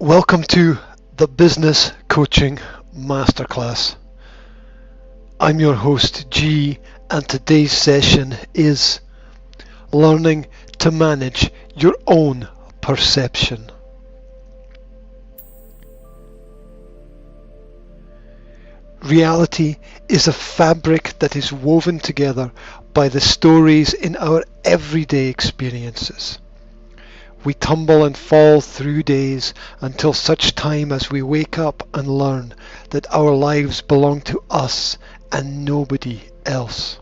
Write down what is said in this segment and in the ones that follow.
Welcome to the Business Coaching Masterclass. I'm your host G, and today's session is learning to manage your own perception. Reality is a fabric that is woven together by the stories in our everyday experiences. We tumble and fall through days until such time as we wake up and learn that our lives belong to us and nobody else.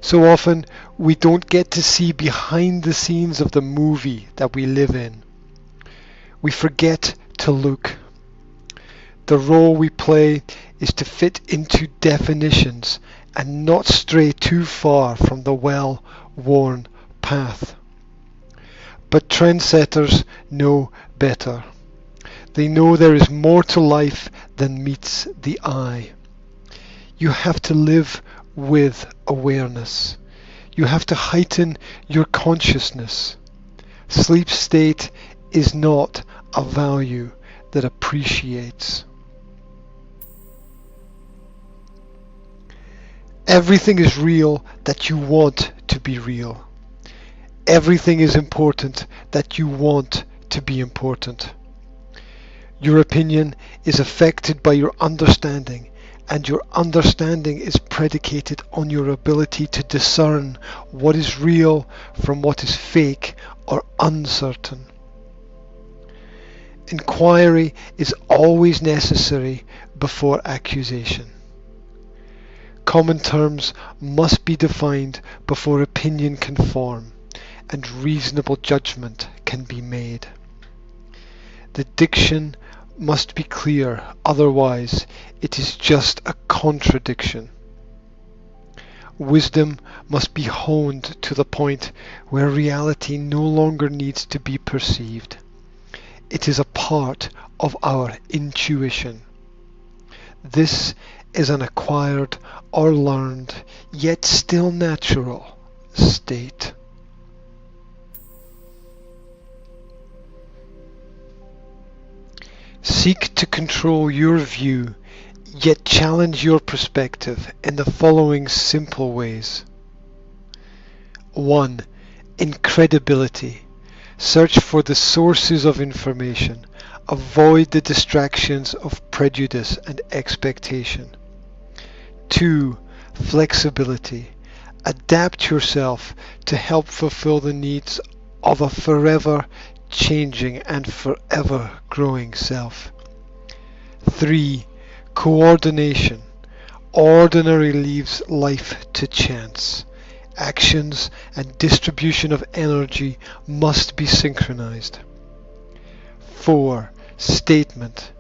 So often we don't get to see behind the scenes of the movie that we live in. We forget to look. The role we play is to fit into definitions and not stray too far from the well-worn path. But trendsetters know better. They know there is more to life than meets the eye. You have to live with awareness. You have to heighten your consciousness. Sleep state is not a value that appreciates. Everything is real that you want to be real. Everything is important that you want to be important. Your opinion is affected by your understanding, and your understanding is predicated on your ability to discern what is real from what is fake or uncertain. Inquiry is always necessary before accusation. Common terms must be defined before opinion can form and reasonable judgment can be made. The diction must be clear, otherwise it is just a contradiction. Wisdom must be honed to the point where reality no longer needs to be perceived. It is a part of our intuition. This is an acquired or learned, yet still natural state. Seek to control your view, yet challenge your perspective in the following simple ways. 1. Incredibility. Search for the sources of information. Avoid the distractions of prejudice and expectation. 2. Flexibility. Adapt yourself to help fulfill the needs of a forever changing and forever growing self. 3. Coordination. Ordinary leaves life to chance. Actions and distribution of energy must be synchronized. 4. Statement.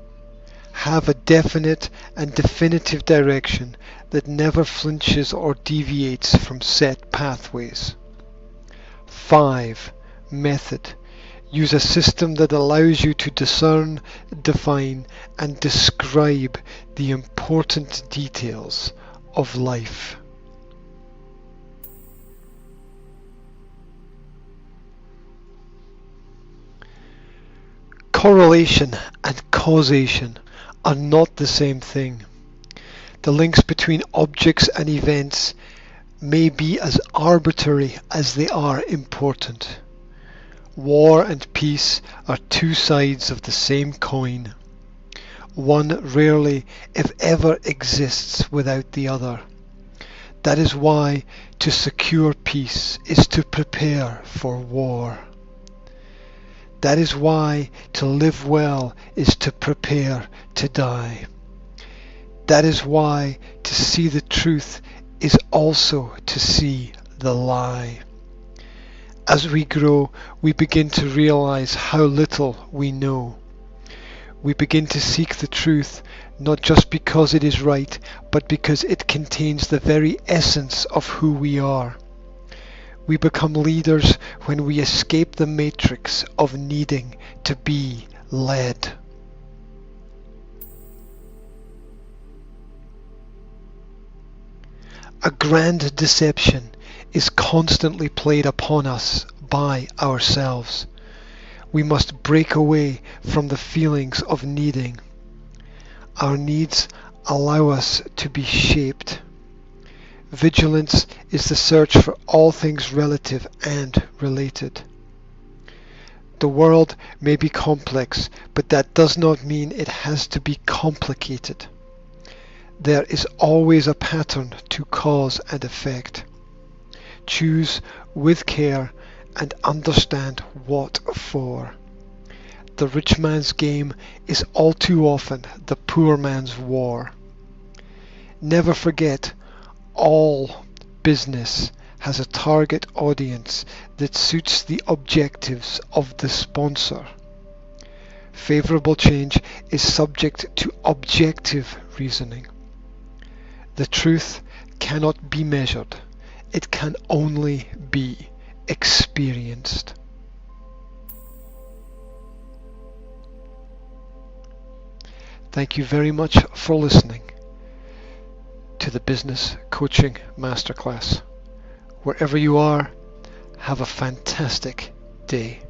Have a definite and definitive direction that never flinches or deviates from set pathways. 5. Method. Use a system that allows you to discern, define, and describe the important details of life. Correlation and causation are not the same thing. The links between objects and events may be as arbitrary as they are important. War and peace are two sides of the same coin. One rarely, if ever, exists without the other. That is why to secure peace is to prepare for war. That is why to live well is to prepare to die. That is why to see the truth is also to see the lie. As we grow, we begin to realize how little we know. We begin to seek the truth, not just because it is right, but because it contains the very essence of who we are. We become leaders when we escape the matrix of needing to be led. A grand deception is constantly played upon us by ourselves. We must break away from the feelings of needing. Our needs allow us to be shaped. Vigilance is the search for all things relative and related. The world may be complex, but that does not mean it has to be complicated. There is always a pattern to cause and effect. Choose with care and understand what for. The rich man's game is all too often the poor man's war. Never forget, all business has a target audience that suits the objectives of the sponsor. Favorable change is subject to objective reasoning. The truth cannot be measured. It can only be experienced. Thank you very much for listening to the Business Coaching Masterclass. Wherever you are, have a fantastic day.